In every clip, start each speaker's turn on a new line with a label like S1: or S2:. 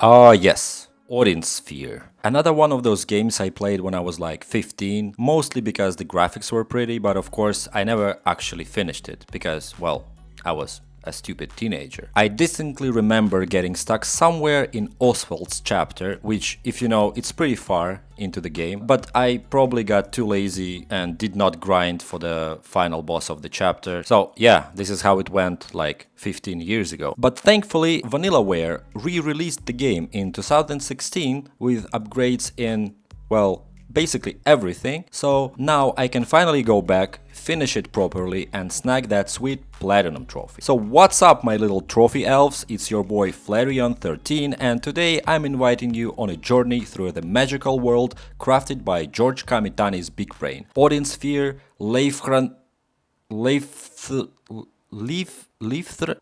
S1: Ah, yes, Odin Sphere. Another one of those games I played when I was like 15, mostly because the graphics were pretty, but of course I never actually finished it because, well, I was a stupid teenager. I distinctly remember getting stuck somewhere in Oswald's chapter, which, if you know, it's pretty far into the game, but I probably got too lazy and did not grind for the final boss of the chapter. So yeah, this is how it went like 15 years ago. But thankfully, Vanillaware re-released the game in 2016 with upgrades in, well, basically everything, so now I can finally go back, finish it properly and snag that sweet platinum trophy. So what's up my little trophy elves, it's your boy FlareonXIII and today I'm inviting you on a journey through the magical world crafted by George Kamitani's big brain. Odin Sphere Leifthrasir.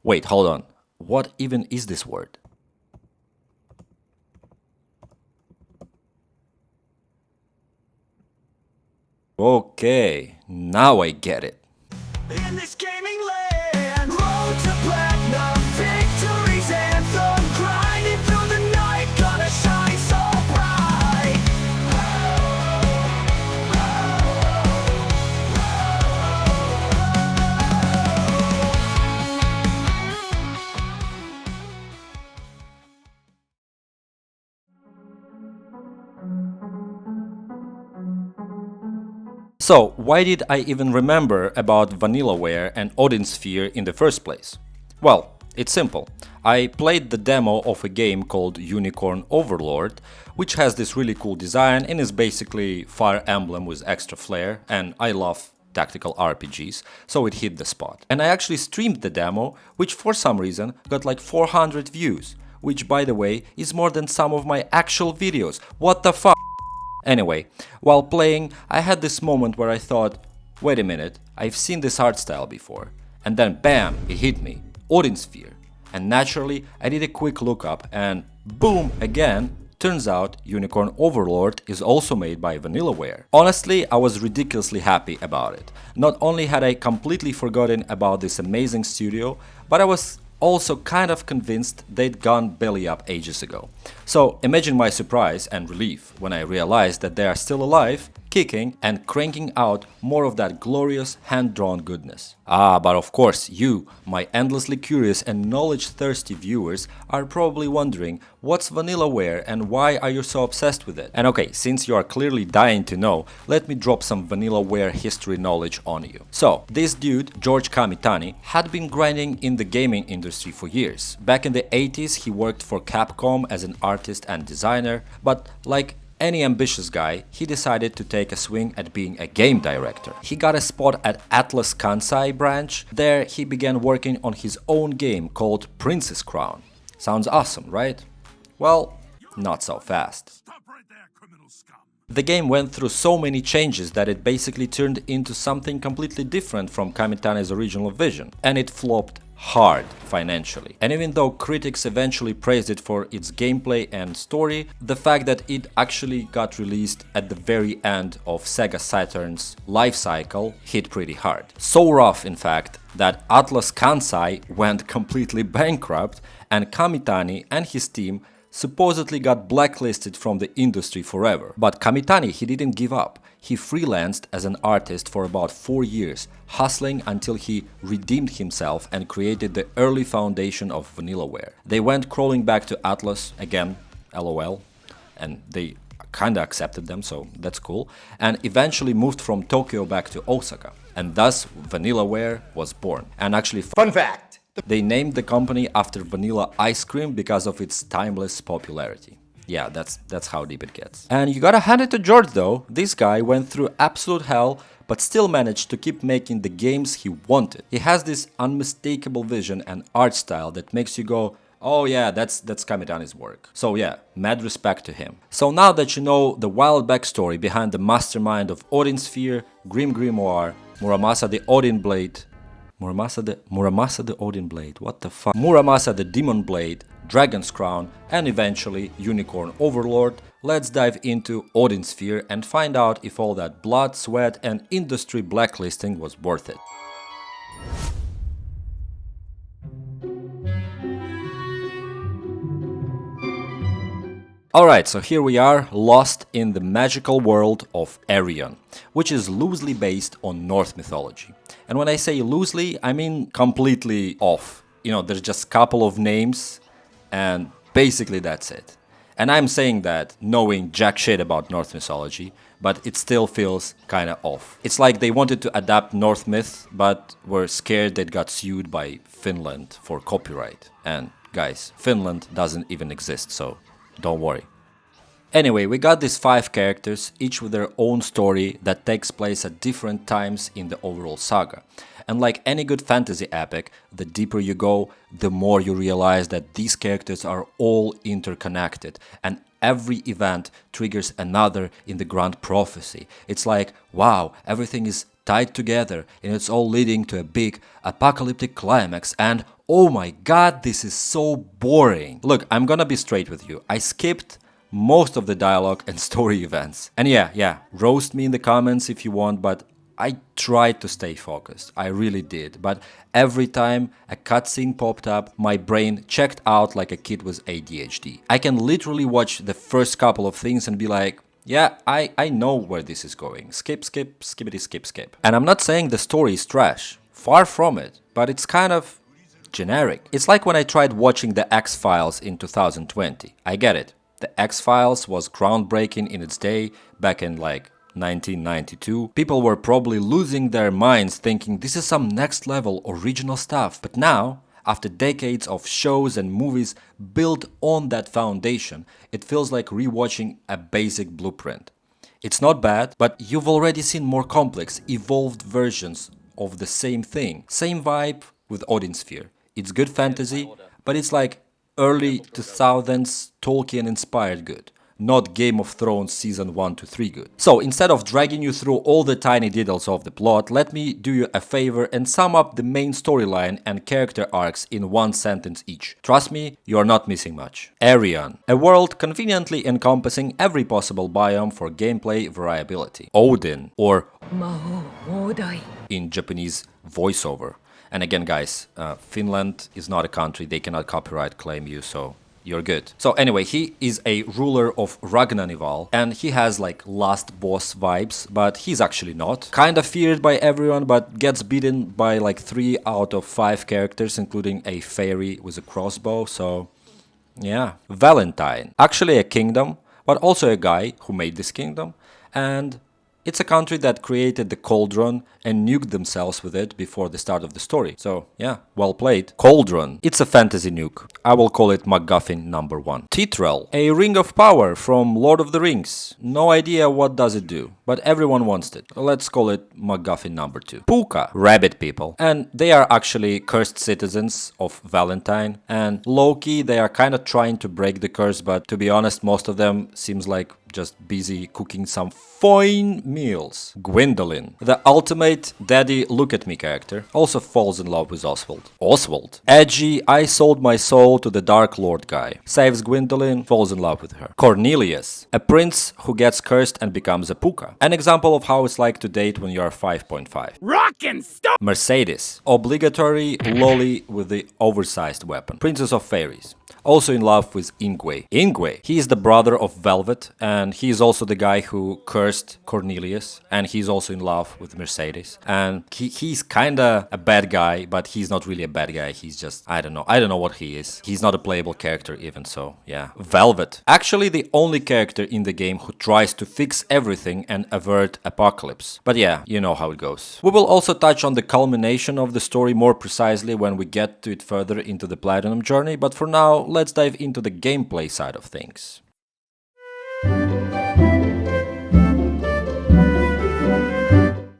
S1: Wait, hold on. What even is this word? Okay, now I get it. In this gaming land, road to platinum, victory's anthem, grinding through the night, gonna shine so bright. So, why did I even remember about Vanillaware and Odin Sphere in the first place? Well, it's simple. I played the demo of a game called Unicorn Overlord, which has this really cool design and is basically Fire Emblem with extra flair, and I love tactical RPGs, so it hit the spot. And I actually streamed the demo, which for some reason got like 400 views, which by the way is more than some of my actual videos. What the fuck? Anyway, while playing, I had this moment where I thought, wait a minute, I've seen this art style before. And then bam, it hit me, Odin Sphere. And naturally, I did a quick lookup and boom, again, turns out Unicorn Overlord is also made by Vanillaware. Honestly, I was ridiculously happy about it. Not only had I completely forgotten about this amazing studio, but I was also kind of convinced they'd gone belly up ages ago. So imagine my surprise and relief when I realized that they are still alive, kicking and cranking out more of that glorious hand-drawn goodness. Ah, but of course you, my endlessly curious and knowledge-thirsty viewers, are probably wondering what's Vanillaware and why are you so obsessed with it? And okay, since you are clearly dying to know, let me drop some Vanillaware history knowledge on you. So, this dude, George Kamitani, had been grinding in the gaming industry for years. Back in the 80s he worked for Capcom as an artist and designer, but like any ambitious guy, he decided to take a swing at being a game director. He got a spot at Atlas Kansai branch. There he began working on his own game called Princess Crown. Sounds awesome, right? Well, not so fast. The game went through so many changes that it basically turned into something completely different from Kamitani's original vision, and it flopped hard financially. And even though critics eventually praised it for its gameplay and story, the fact that it actually got released at the very end of Sega Saturn's life cycle hit pretty hard. So rough, in fact, that Atlas Kansai went completely bankrupt and Kamitani and his team supposedly got blacklisted from the industry forever. But Kamitani, he didn't give up. He freelanced as an artist for about 4 years, hustling until he redeemed himself and created the early foundation of Vanillaware. They went crawling back to Atlas, again, LOL, and they kinda accepted them, so that's cool, and eventually moved from Tokyo back to Osaka. And thus, Vanillaware was born. And actually, fun fact! They named the company after vanilla ice cream because of its timeless popularity. Yeah, that's how deep it gets. And you gotta hand it to George though, this guy went through absolute hell but still managed to keep making the games he wanted. He has this unmistakable vision and art style that makes you go, oh yeah, that's Kamitani's work. So yeah, mad respect to him. So now that you know the wild backstory behind the mastermind of Odin Sphere, Grim Grimoire, Muramasa the Odin Blade, Muramasa the Odin Blade, what the fuck? Muramasa the Demon Blade, Dragon's Crown, and eventually Unicorn Overlord, let's dive into Odin Sphere and find out if all that blood, sweat and industry blacklisting was worth it. Alright, so here we are, lost in the magical world of Erion, which is loosely based on Norse mythology. And when I say loosely, I mean completely off. You know, there's just a couple of names, and basically that's it. And I'm saying that knowing jack shit about Norse mythology, but it still feels kinda off. It's like they wanted to adapt Norse myth, but were scared they got sued by Finland for copyright. And guys, Finland doesn't even exist, so don't worry. Anyway, we got these 5 characters, each with their own story that takes place at different times in the overall saga. And like any good fantasy epic, the deeper you go, the more you realize that these characters are all interconnected, and every event triggers another in the grand prophecy. It's like, wow, everything is tied together, and it's all leading to a big apocalyptic climax, and oh my god, this is so boring. Look, I'm gonna be straight with you. I skipped most of the dialogue and story events. And yeah, roast me in the comments if you want, but I tried to stay focused. I really did. But every time a cutscene popped up, my brain checked out like a kid with ADHD. I can literally watch the first couple of things and be like, yeah, I know where this is going. Skip, skippity, skip. And I'm not saying the story is trash. Far from it. But it's kind of generic. It's like when I tried watching the X-Files in 2020. I get it. The X-Files was groundbreaking in its day, back in like 1992. People were probably losing their minds thinking this is some next level original stuff. But now, after decades of shows and movies built on that foundation, it feels like rewatching a basic blueprint. It's not bad, but you've already seen more complex, evolved versions of the same thing. Same vibe with Odin Sphere. It's good fantasy, but it's like early 2000s Tolkien-inspired good, not Game of Thrones Season 1 to 3 good. So instead of dragging you through all the tiny details of the plot, let me do you a favor and sum up the main storyline and character arcs in one sentence each. Trust me, you are not missing much. Erion, a world conveniently encompassing every possible biome for gameplay variability. Odin, or in Japanese voiceover. And again, guys, Finland is not a country, they cannot copyright claim you, so you're good. So anyway, he is a ruler of Ragnanival, and he has like last boss vibes, but he's actually not. Kinda feared by everyone, but gets beaten by like 3 out of 5 characters, including a fairy with a crossbow, so yeah. Valentine, actually a kingdom, but also a guy who made this kingdom, and it's a country that created the cauldron and nuked themselves with it before the start of the story. So, yeah, well played. Cauldron. It's a fantasy nuke. I will call it MacGuffin number 1. Tithrel. A ring of power from Lord of the Rings. No idea what does it do, but everyone wants it. Let's call it MacGuffin number 2. Puka. Rabbit people. And they are actually cursed citizens of Valentine. And low-key, they are kind of trying to break the curse, but to be honest, most of them seems like just busy cooking some fine meals. Gwendolyn, the ultimate daddy look at me character, also falls in love with Oswald. Oswald, edgy, I sold my soul to the Dark Lord guy. Saves Gwendolyn, falls in love with her. Cornelius, a prince who gets cursed and becomes a puka. An example of how it's like to date when you are 5.5. Rockin' stop! Mercedes, obligatory lolly with the oversized weapon. Princess of Fairies. Also in love with Ingwe. Ingwe, he is the brother of Velvet, and he is also the guy who cursed Cornelius, and he's also in love with Mercedes. And he's kinda a bad guy, but he's not really a bad guy, he's just, I don't know what he is. He's not a playable character even, so yeah. Velvet, actually the only character in the game who tries to fix everything and avert apocalypse. But yeah, you know how it goes. We will also touch on the culmination of the story more precisely when we get to it further into the Platinum journey, but for now, let's dive into the gameplay side of things.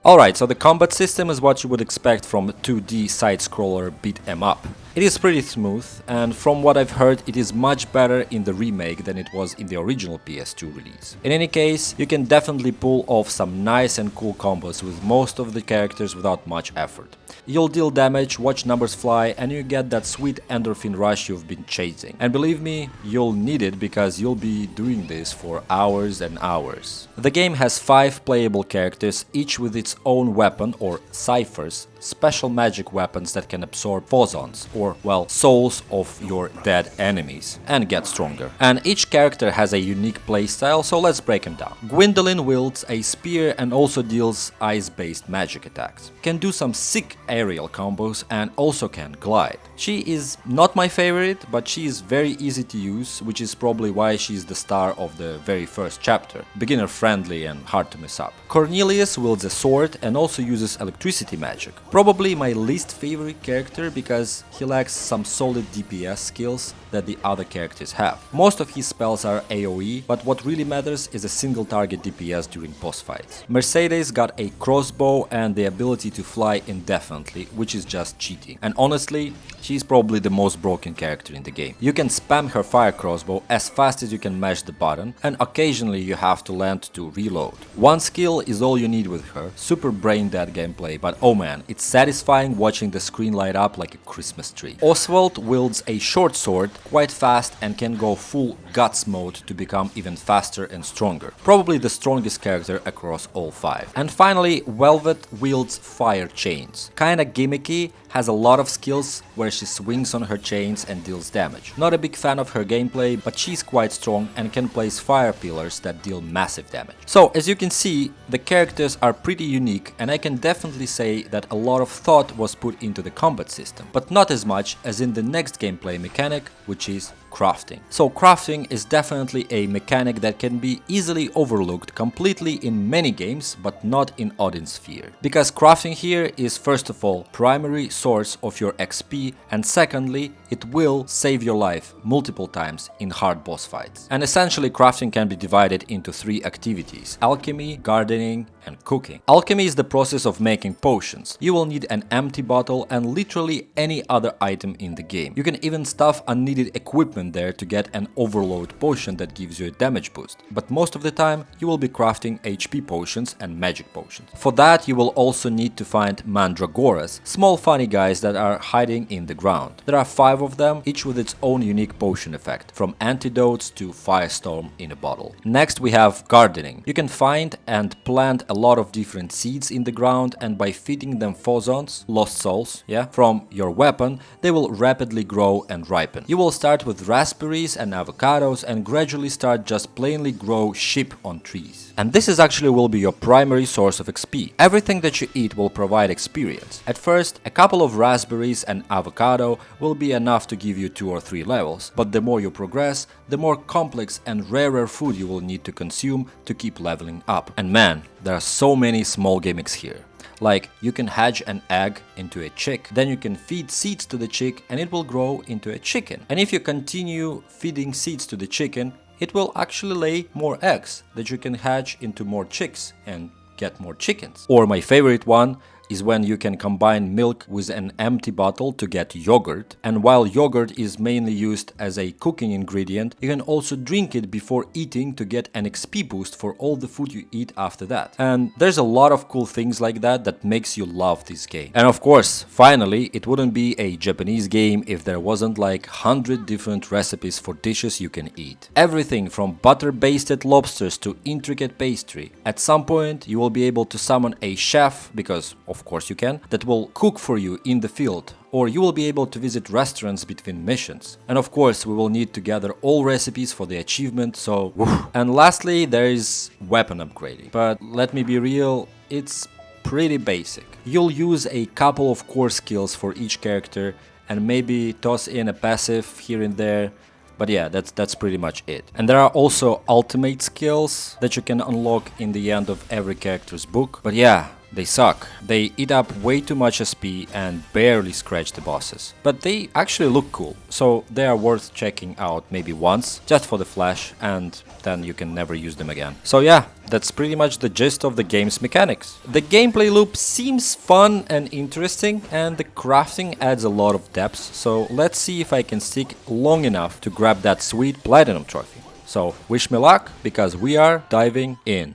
S1: Alright, so the combat system is what you would expect from a 2D side-scroller beat 'em up. It is pretty smooth, and from what I've heard, it is much better in the remake than it was in the original PS2 release. In any case, you can definitely pull off some nice and cool combos with most of the characters without much effort. You'll deal damage, watch numbers fly, and you get that sweet endorphin rush you've been chasing. And believe me, you'll need it because you'll be doing this for hours and hours. The game has 5 playable characters, each with its own weapon or ciphers special magic weapons that can absorb phosons, or, well, souls of your dead enemies, and get stronger. And each character has a unique playstyle, so let's break them down. Gwendolyn wields a spear and also deals ice-based magic attacks. Can do some sick aerial combos and also can glide. She is not my favorite, but she is very easy to use, which is probably why she's the star of the very first chapter. Beginner friendly and hard to mess up. Cornelius wields a sword and also uses electricity magic. Probably my least favorite character because he lacks some solid DPS skills that the other characters have. Most of his spells are AoE, but what really matters is a single target DPS during boss fights. Mercedes got a crossbow and the ability to fly indefinitely, which is just cheating. And honestly, she's probably the most broken character in the game. You can spam her fire crossbow as fast as you can mash the button, and occasionally you have to land to reload. One skill is all you need with her, super brain dead gameplay, but oh man, it's satisfying watching the screen light up like a Christmas tree. Oswald wields a short sword, quite fast, and can go full guts mode to become even faster and stronger. Probably the strongest character across all 5. And finally, Velvet wields fire chains. Kinda gimmicky, has a lot of skills where she swings on her chains and deals damage. Not a big fan of her gameplay, but she's quite strong and can place fire pillars that deal massive damage. So as you can see, the characters are pretty unique, and I can definitely say that a lot of thought was put into the combat system, but not as much as in the next gameplay mechanic, which is crafting. So crafting is definitely a mechanic that can be easily overlooked completely in many games, but not in Odin Sphere. Because crafting here is first of all primary source of your XP, and secondly, it will save your life multiple times in hard boss fights. And essentially crafting can be divided into 3 activities: alchemy, gardening, and cooking. Alchemy is the process of making potions. You will need an empty bottle and literally any other item in the game. You can even stuff unneeded equipment there to get an overload potion that gives you a damage boost. But most of the time you will be crafting HP potions and magic potions. For that you will also need to find mandragoras, small funny guys that are hiding in the ground. There are 5 of them, each with its own unique potion effect, from antidotes to firestorm in a bottle. Next we have gardening. You can find and plant a lot of different seeds in the ground, and by feeding them phosons, lost souls, from your weapon, they will rapidly grow and ripen. You will start with raspberries and avocados and gradually start just plainly grow sheep on trees. And this is actually will be your primary source of XP. Everything that you eat will provide experience. At first, a couple of raspberries and avocado will be enough to give you 2 or 3 levels, but the more you progress, the more complex and rarer food you will need to consume to keep leveling up. And man, there are so many small gimmicks here. Like, you can hatch an egg into a chick, then you can feed seeds to the chick and it will grow into a chicken. And if you continue feeding seeds to the chicken, it will actually lay more eggs that you can hatch into more chicks and get more chickens. Or my favorite one is when you can combine milk with an empty bottle to get yogurt, and while yogurt is mainly used as a cooking ingredient, you can also drink it before eating to get an XP boost for all the food you eat after that. And there's a lot of cool things like that that makes you love this game. And of course, finally, it wouldn't be a Japanese game if there wasn't like 100 different recipes for dishes you can eat. Everything from butter-basted lobsters to intricate pastry. At some point, you will be able to summon a chef, because of course you can, that will cook for you in the field, or you will be able to visit restaurants between missions. And of course we will need to gather all recipes for the achievement, so woof. And lastly there is weapon upgrading, but let me be real, it's pretty basic. You'll use a couple of core skills for each character and maybe toss in a passive here and there. But yeah, that's pretty much it. And there are also ultimate skills that you can unlock in the end of every character's book. But yeah, they suck. They eat up way too much SP and barely scratch the bosses. But they actually look cool, so they are worth checking out maybe once, just for the flash, and then you can never use them again. So yeah, that's pretty much the gist of the game's mechanics. The gameplay loop seems fun and interesting, and the crafting adds a lot of depth, so let's see if I can stick long enough to grab that sweet platinum trophy. So wish me luck, because we are diving in.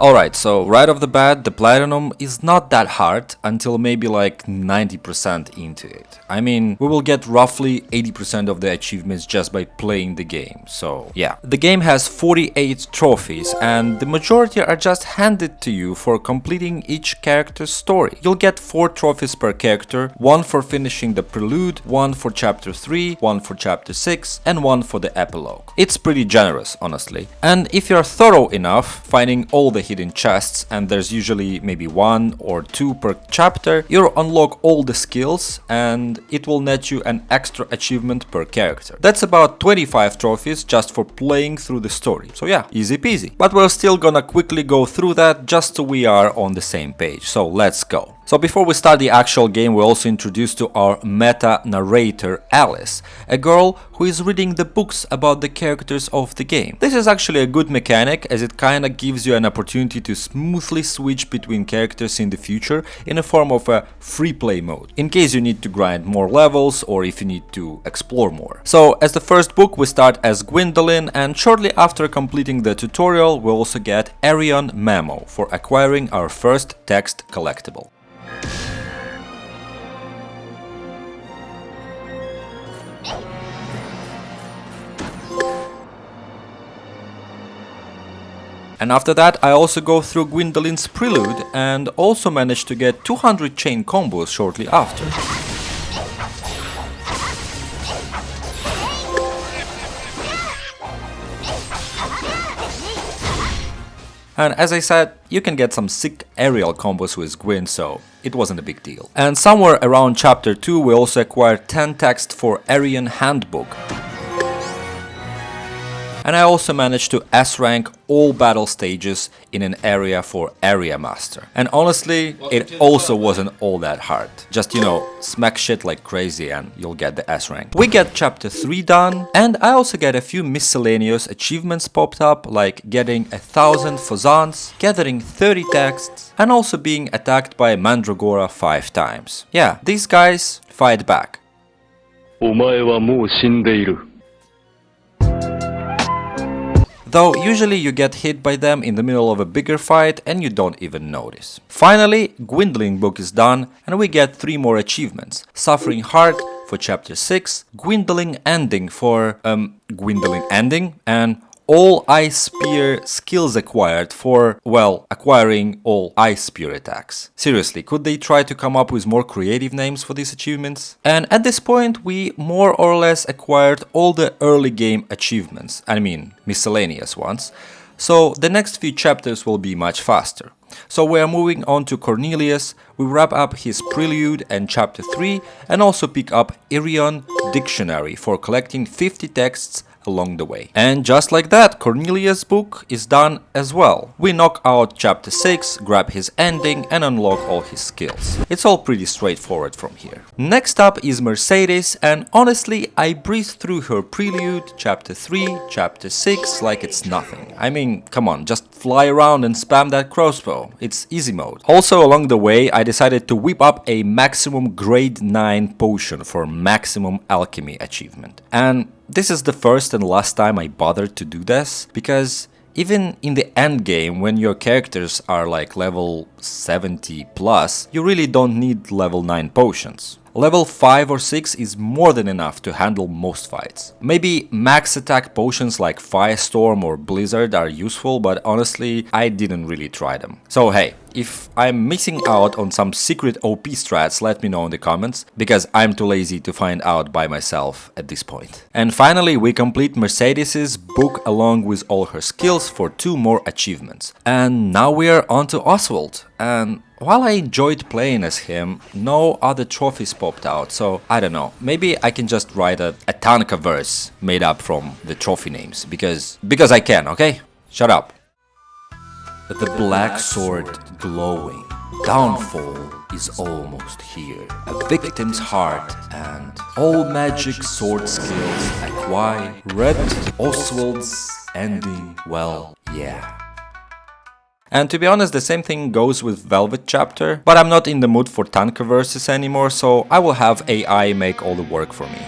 S1: Alright, so right off the bat, the platinum is not that hard until maybe like 90% into it. I mean, we will get roughly 80% of the achievements just by playing the game, so yeah. The game has 48 trophies and the majority are just handed to you for completing each character's story. You'll get 4 trophies per character, 1 for finishing the prelude, 1 for chapter 3, 1 for chapter 6, and 1 for the epilogue. It's pretty generous, honestly. And if you're thorough enough, finding all the hidden chests, and there's usually maybe 1 or 2 per chapter, you'll unlock all the skills and it will net you an extra achievement per character. That's about 25 trophies just for playing through the story. So yeah, easy peasy. But we're still gonna quickly go through that just so we are on the same page. So let's go. So before we start the actual game, we're also introduced to our meta narrator Alice, a girl who is reading the books about the characters of the game. This is actually a good mechanic as it kinda gives you an opportunity to smoothly switch between characters in the future in a form of a free play mode, in case you need to grind more levels or if you need to explore more. So as the first book we start as Gwendolyn, and shortly after completing the tutorial we'll also get Erion memo for acquiring our first text collectible. And after that I also go through Gwendolyn's prelude and also managed to get 200 chain combos shortly after. And as I said, you can get some sick aerial combos with Gwyn, so it wasn't a big deal. And somewhere around chapter 2 we also acquired 10 text for Erion handbook. And I also managed to S-rank all battle stages in an area for Area Master. And honestly, it also wasn't all that hard. Just, you know, smack shit like crazy and you'll get the S-rank. We get chapter 3 done, and I also get a few miscellaneous achievements popped up, like getting 1,000 fazans, gathering 30 texts, and also being attacked by Mandragora 5 times. Yeah, these guys fight back.
S2: お前はもう死んでいる。
S1: Though usually you get hit by them in the middle of a bigger fight and you don't even notice. Finally, Gwendolyn book is done and we get 3 more achievements. Suffering Heart for chapter 6, Gwendolyn Ending for Gwendolyn Ending, and all Ice Spear skills acquired for, well, acquiring all Ice Spear attacks. Seriously, could they try to come up with more creative names for these achievements? And at this point we more or less acquired all the early game achievements, I mean miscellaneous ones, so the next few chapters will be much faster. So we are moving on to Cornelius, we wrap up his prelude and chapter 3 and also pick up Erion Dictionary for collecting 50 texts along the way. And just like that, Cornelius' book is done as well. We knock out chapter 6, grab his ending and unlock all his skills. It's all pretty straightforward from here. Next up is Mercedes, and honestly I breezed through her prelude, chapter 3, chapter 6 like it's nothing. I mean, come on, just fly around and spam that crossbow. It's easy mode. Also along the way I decided to whip up a maximum grade 9 potion for maximum alchemy achievement. And this is the first and last time I bothered to do this, because even in the end game, when your characters are like level 70 plus, you really don't need level 9 potions. Level 5 or 6 is more than enough to handle most fights. Maybe max attack potions like Firestorm or Blizzard are useful, but honestly, I didn't really try them. So hey, if I'm missing out on some secret OP strats, let me know in the comments, because I'm too lazy to find out by myself at this point. And finally, we complete Mercedes's book along with all her skills for 2 more achievements. And now we are on to Oswald. And while I enjoyed playing as him, no other trophies popped out, so I don't know, maybe I can just write a Tanka verse made up from the trophy names, because I can, okay? Shut up. The black sword glowing, downfall is almost here, a victim's heart and all magic sword skills acquire, red Oswald's ending, well, yeah. And to be honest, the same thing goes with Velvet chapter, but I'm not in the mood for Tanka verses anymore, so I will have AI make all the work for me.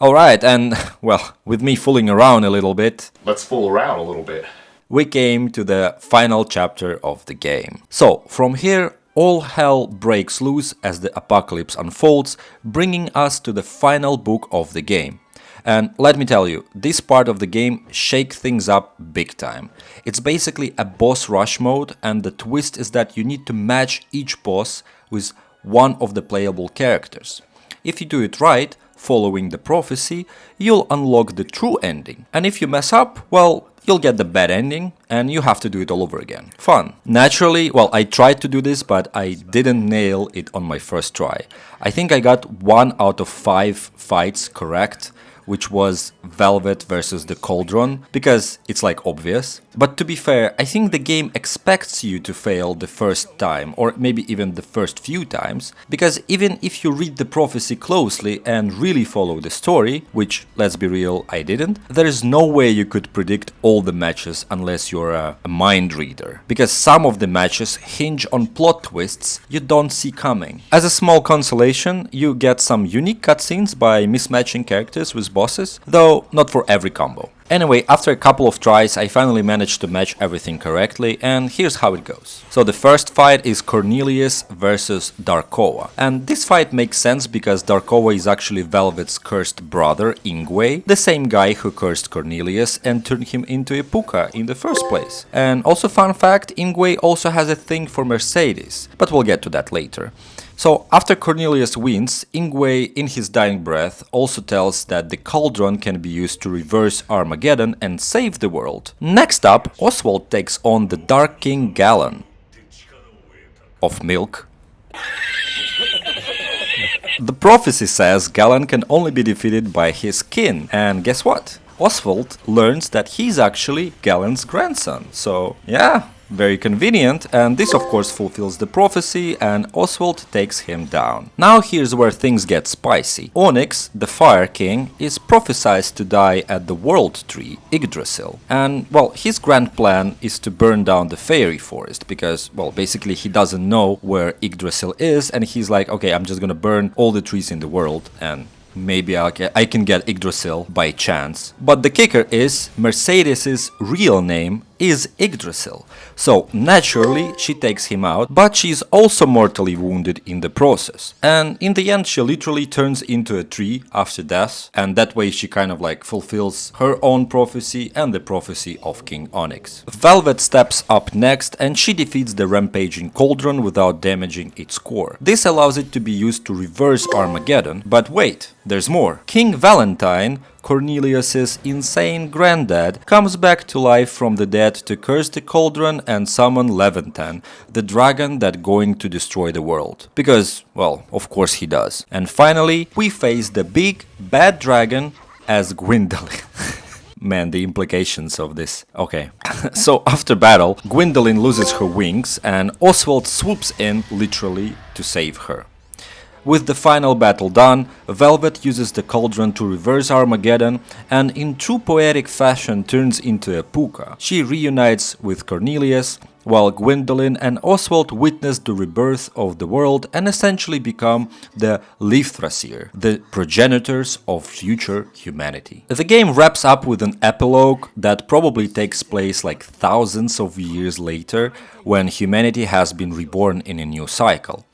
S1: Alright, and well, with me fooling around a little bit,
S3: Let's fool around a little bit.
S1: we came to the final chapter of the game. So, from here, all hell breaks loose as the apocalypse unfolds, bringing us to the final book of the game. And let me tell you, this part of the game shakes things up big time. It's basically a boss rush mode, and the twist is that you need to match each boss with one of the playable characters. If you do it right, following the prophecy, you'll unlock the true ending. And if you mess up, well, you'll get the bad ending and you have to do it all over again. Fun. Naturally, well, I tried to do this, but I didn't nail it on my first try. I think I got 1 out of 5 fights correct, which was Velvet versus the Cauldron, because it's like obvious. But to be fair, I think the game expects you to fail the first time, or maybe even the first few times, because even if you read the prophecy closely and really follow the story, which, let's be real, I didn't, there is no way you could predict all the matches unless you're a mind reader, because some of the matches hinge on plot twists you don't see coming. As a small consolation, you get some unique cutscenes by mismatching characters with bosses, though not for every combo. Anyway, after a couple of tries, I finally managed to match everything correctly, and here's how it goes. So the first fight is Cornelius versus Darkova, and this fight makes sense because Darkova is actually Velvet's cursed brother, Ingwe, the same guy who cursed Cornelius and turned him into a puka in the first place. And also fun fact, Ingwe also has a thing for Mercedes, but we'll get to that later. So, after Cornelius wins, Ingwe, in his dying breath, also tells that the cauldron can be used to reverse Armageddon and save the world. Next up, Oswald takes on the Dark King Galen of milk. The prophecy says Galen can only be defeated by his kin, and guess what? Oswald learns that he's actually Galen's grandson, so yeah. Very convenient, and this of course fulfills the prophecy and Oswald takes him down. Now here's where things get spicy. Onyx, the Fire King, is prophesied to die at the World Tree, Yggdrasil. And well, his grand plan is to burn down the fairy forest because, well, basically he doesn't know where Yggdrasil is and he's like, okay, I'm just gonna burn all the trees in the world and maybe I can get Yggdrasil by chance. But the kicker is Mercedes's real name is Yggdrasil. So naturally she takes him out, but she's also mortally wounded in the process. And in the end she literally turns into a tree after death, and that way she kind of like fulfills her own prophecy and the prophecy of King Onyx. Velvet steps up next and she defeats the rampaging cauldron without damaging its core. This allows it to be used to reverse Armageddon, but wait, there's more. King Valentine, Cornelius's insane granddad, comes back to life from the dead to curse the cauldron and summon Leviathan, the dragon that's going to destroy the world. Because, well, of course he does. And finally, we face the big bad dragon as Gwyndolin. Man, the implications of this. Okay. So after battle, Gwyndolin loses her wings and Oswald swoops in literally to save her. With the final battle done, Velvet uses the cauldron to reverse Armageddon and in true poetic fashion turns into a puka. She reunites with Cornelius, while Gwyndolin and Oswald witness the rebirth of the world and essentially become the Leifthrasir, the progenitors of future humanity. The game wraps up with an epilogue that probably takes place like thousands of years later, when humanity has been reborn in a new cycle.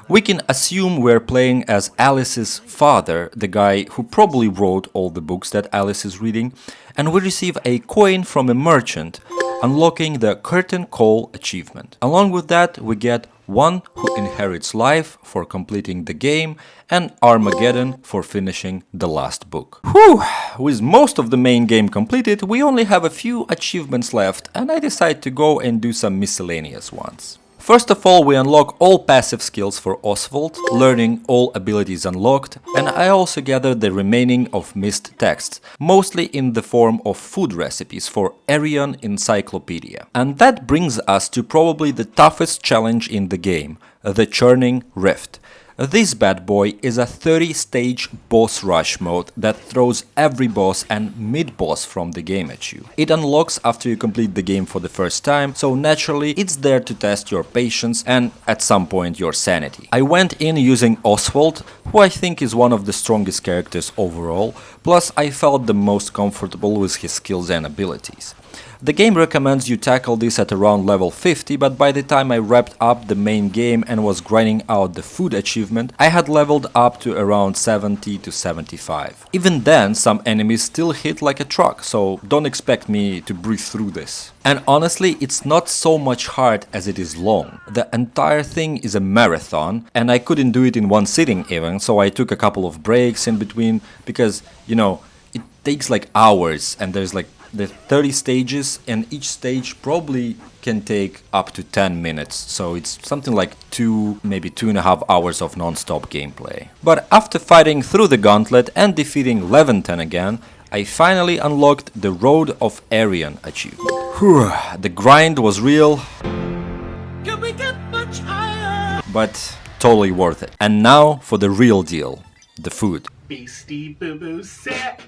S1: We can assume we're playing as Alice's father, the guy who probably wrote all the books that Alice is reading, and we receive a coin from a merchant, unlocking the Curtain Call achievement. Along with that, we get one who inherits life for completing the game, and Armageddon for finishing the last book. Whew! With most of the main game completed, we only have a few achievements left, and I decide to go and do some miscellaneous ones. First of all, we unlock all passive skills for Oswald, learning all abilities unlocked, and I also gather the remaining of missed texts, mostly in the form of food recipes for Erion Encyclopedia. And that brings us to probably the toughest challenge in the game, the Churning Rift. This bad boy is a 30-stage boss rush mode that throws every boss and mid-boss from the game at you. It unlocks after you complete the game for the first time, so naturally it's there to test your patience and at some point your sanity. I went in using Oswald, who I think is one of the strongest characters overall, plus I felt the most comfortable with his skills and abilities. The game recommends you tackle this at around level 50, but by the time I wrapped up the main game and was grinding out the food achievement, I had leveled up to around 70 to 75. Even then, some enemies still hit like a truck, so don't expect me to breathe through this. And honestly, it's not so much hard as it is long. The entire thing is a marathon, and I couldn't do it in one sitting even, so I took a couple of breaks in between, because, you know, it takes like hours, and there's like the 30 stages, and each stage probably can take up to 10 minutes, so it's something like 2, maybe 2.5 hours of non-stop gameplay. But after fighting through the gauntlet and defeating Levanten again, I finally unlocked the Road of Erion achievement. Whew, the grind was real, but totally worth it. And now for the real deal, the food.
S4: Beastie Boo Boo set.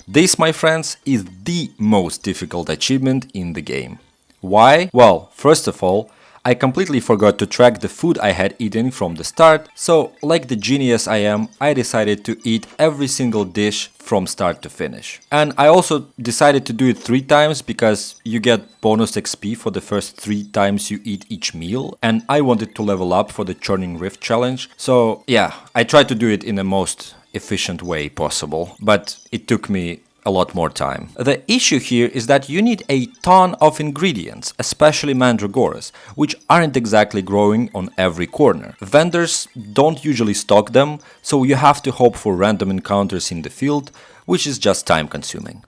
S1: This, my friends, is the most difficult achievement in the game. Why? Well, first of all, I completely forgot to track the food I had eaten from the start, so like the genius I am, I decided to eat every single dish from start to finish. And I also decided to do it 3 times because you get bonus XP for the first 3 times you eat each meal, and I wanted to level up for the Churning Rift challenge, so yeah, I tried to do it in the most efficient way possible, but it took me a lot more time. The issue here is that you need a ton of ingredients, especially mandragoras, which aren't exactly growing on every corner. Vendors don't usually stock them, so you have to hope for random encounters in the field, which is just time consuming.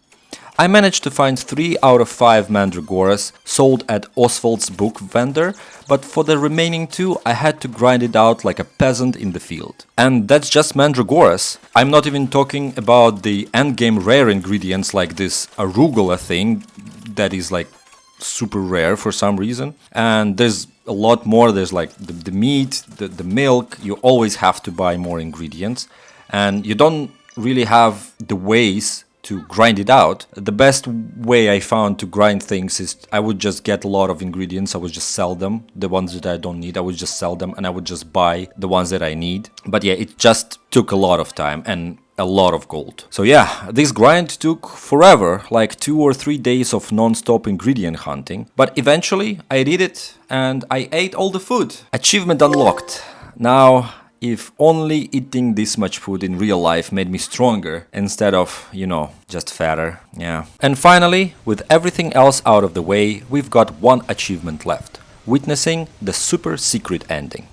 S1: I managed to find 3 out of 5 mandragoras sold at Oswald's book vendor, but for the remaining 2 I had to grind it out like a peasant in the field. And that's just mandragoras. I'm not even talking about the endgame rare ingredients like this arugula thing that is like super rare for some reason. And there's a lot more. There's like the meat, the milk. You always have to buy more ingredients, and you don't really have the ways to grind it out. The best way I found to grind things is I would just get a lot of ingredients, I would just sell them. The ones that I don't need, I would just sell them, and I would just buy the ones that I need. But yeah, it just took a lot of time and a lot of gold. So yeah, this grind took forever, like 2 or 3 days of non-stop ingredient hunting. But eventually I did it and I ate all the food. Achievement unlocked. Now, if only eating this much food in real life made me stronger instead of, you know, just fatter. Yeah. And finally, with everything else out of the way, we've got one achievement left: witnessing the super secret ending.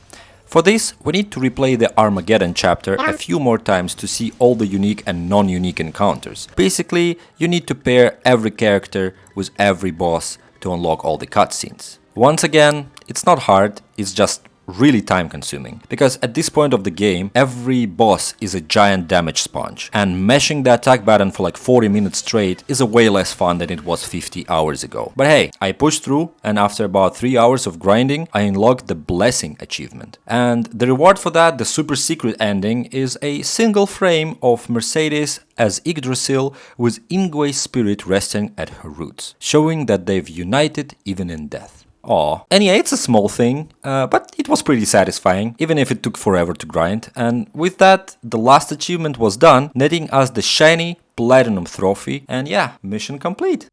S1: For this, we need to replay the Armageddon chapter a few more times to see all the unique and non-unique encounters. Basically, you need to pair every character with every boss to unlock all the cutscenes. Once again, it's not hard, it's just really time consuming, because at this point of the game every boss is a giant damage sponge, and mashing the attack button for like 40 minutes straight is a way less fun than it was 50 hours ago. But hey, I pushed through, and after about 3 hours of grinding I unlocked the Blessing achievement, and the reward for that, the super secret ending, is a single frame of Mercedes as Yggdrasil with Ingwe's spirit resting at her roots, showing that they've united even in death. Aw. And yeah, it's a small thing, but it was pretty satisfying, even if it took forever to grind. And with that, the last achievement was done, netting us the shiny Platinum trophy, and yeah, mission complete.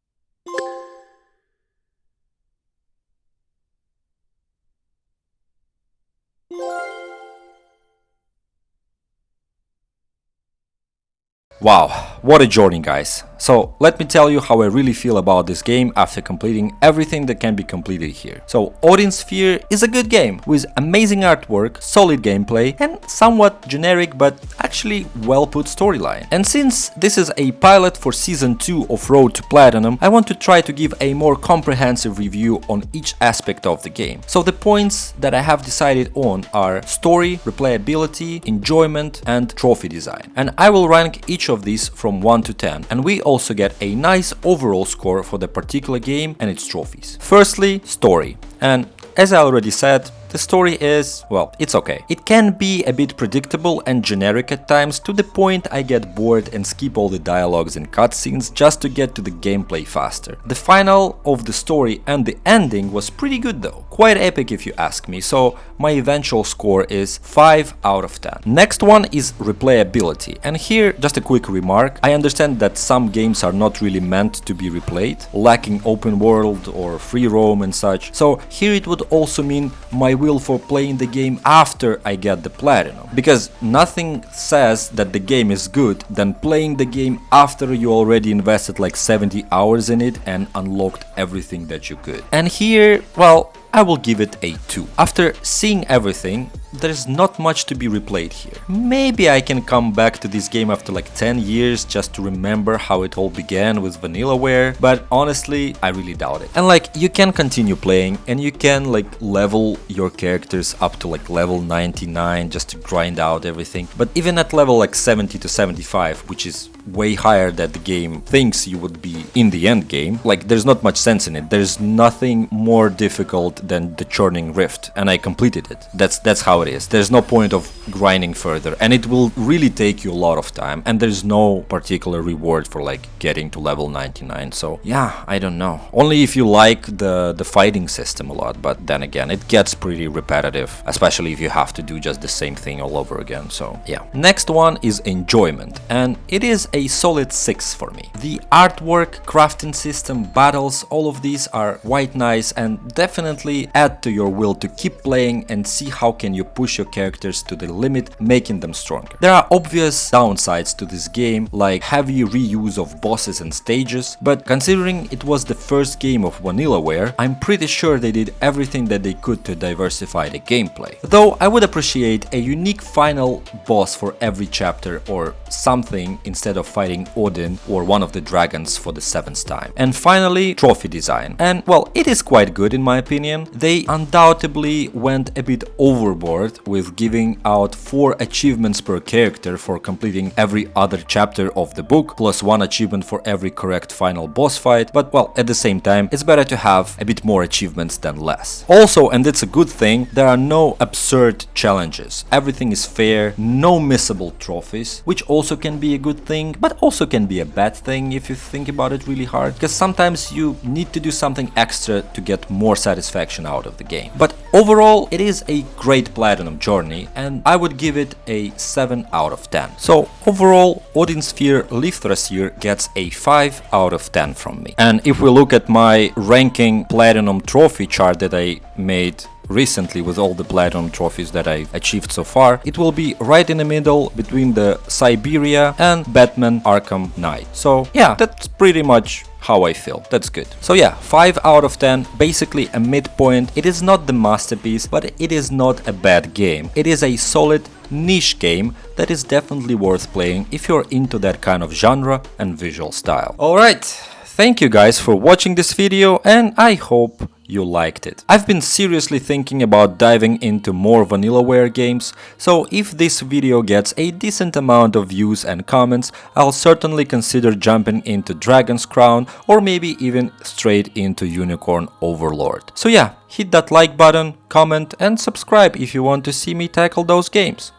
S1: Wow, what a journey, guys. So let me tell you how I really feel about this game after completing everything that can be completed here. So Odin Sphere is a good game with amazing artwork, solid gameplay, and somewhat generic but actually well put storyline. And since this is a pilot for Season 2 of Road to Platinum, I want to try to give a more comprehensive review on each aspect of the game. So the points that I have decided on are story, replayability, enjoyment, and trophy design. And I will rank each of these from 1 to 10, and we also get a nice overall score for the particular game and its trophies. Firstly, story. And as I already said, The story is, well, it's okay. It can be a bit predictable and generic at times, to the point I get bored and skip all the dialogues and cutscenes just to get to the gameplay faster. The final of the story and the ending was pretty good though. Quite epic if you ask me, so my eventual score is 5 out of 10. Next one is replayability, and here just a quick remark. I understand that some games are not really meant to be replayed, lacking open world or free roam and such, so here it would also mean my will for playing the game after I get the platinum, because nothing says that the game is good than playing the game after you already invested like 70 hours in it and unlocked everything that you could. And here, well, I will give it a 2. After seeing everything, there's not much to be replayed here. Maybe I can come back to this game after like 10 years just to remember how it all began with Vanillaware, but honestly, I really doubt it. And like, you can continue playing and you can like level your characters up to like level 99 just to grind out everything, but even at level like 70 to 75, which is way higher than the game thinks you would be in the end game, like there's not much sense in it. There's nothing more difficult than the Churning Rift, and I completed it. That's how it is. There's no point of grinding further, and it will really take you a lot of time, and there's no particular reward for like getting to level 99. So yeah, I don't know. Only if you like the fighting system a lot, but then again, it gets pretty repetitive, especially if you have to do just the same thing all over again. So yeah. Next one is enjoyment, and it is a solid 6 for me. The artwork, crafting system, battles, all of these are quite nice and definitely add to your will to keep playing and see how can you push your characters to the limit, making them stronger. There are obvious downsides to this game, like heavy reuse of bosses and stages, but considering it was the first game of Vanillaware, I'm pretty sure they did everything that they could to diversify the gameplay. Though I would appreciate a unique final boss for every chapter or something instead of fighting Odin or one of the dragons for the 7th time. And finally, trophy design. And well, it is quite good in my opinion. They undoubtedly went a bit overboard with giving out 4 achievements per character for completing every other chapter of the book, plus 1 achievement for every correct final boss fight, but well, at the same time, it's better to have a bit more achievements than less. Also, and it's a good thing, there are no absurd challenges. Everything is fair, no missable trophies, which also can be a good thing, but also can be a bad thing if you think about it really hard, because sometimes you need to do something extra to get more satisfaction out of the game. But overall, it is a great platinum journey, and I would give it a 7 out of 10. So overall, Odin Sphere Leifthrasir gets a 5 out of 10 from me. And if we look at my ranking platinum trophy chart that I made recently with all the platinum trophies that I achieved so far, it will be right in the middle between the Siberia and Batman Arkham Knight. So yeah, that's pretty much how I feel. That's good. So yeah, 5 out of 10, basically a midpoint. It is not the masterpiece, but it is not a bad game. It is a solid niche game that is definitely worth playing if you're into that kind of genre and visual style. Alright, thank you guys for watching this video, and I hope you liked it. I've been seriously thinking about diving into more Vanillaware games, so if this video gets a decent amount of views and comments, I'll certainly consider jumping into Dragon's Crown or maybe even straight into Unicorn Overlord. So yeah, hit that like button, comment and subscribe if you want to see me tackle those games.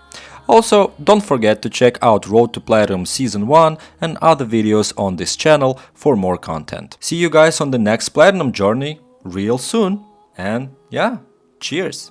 S1: Also, don't forget to check out Road to Platinum Season 1 and other videos on this channel for more content. See you guys on the next Platinum journey real soon, and yeah, cheers!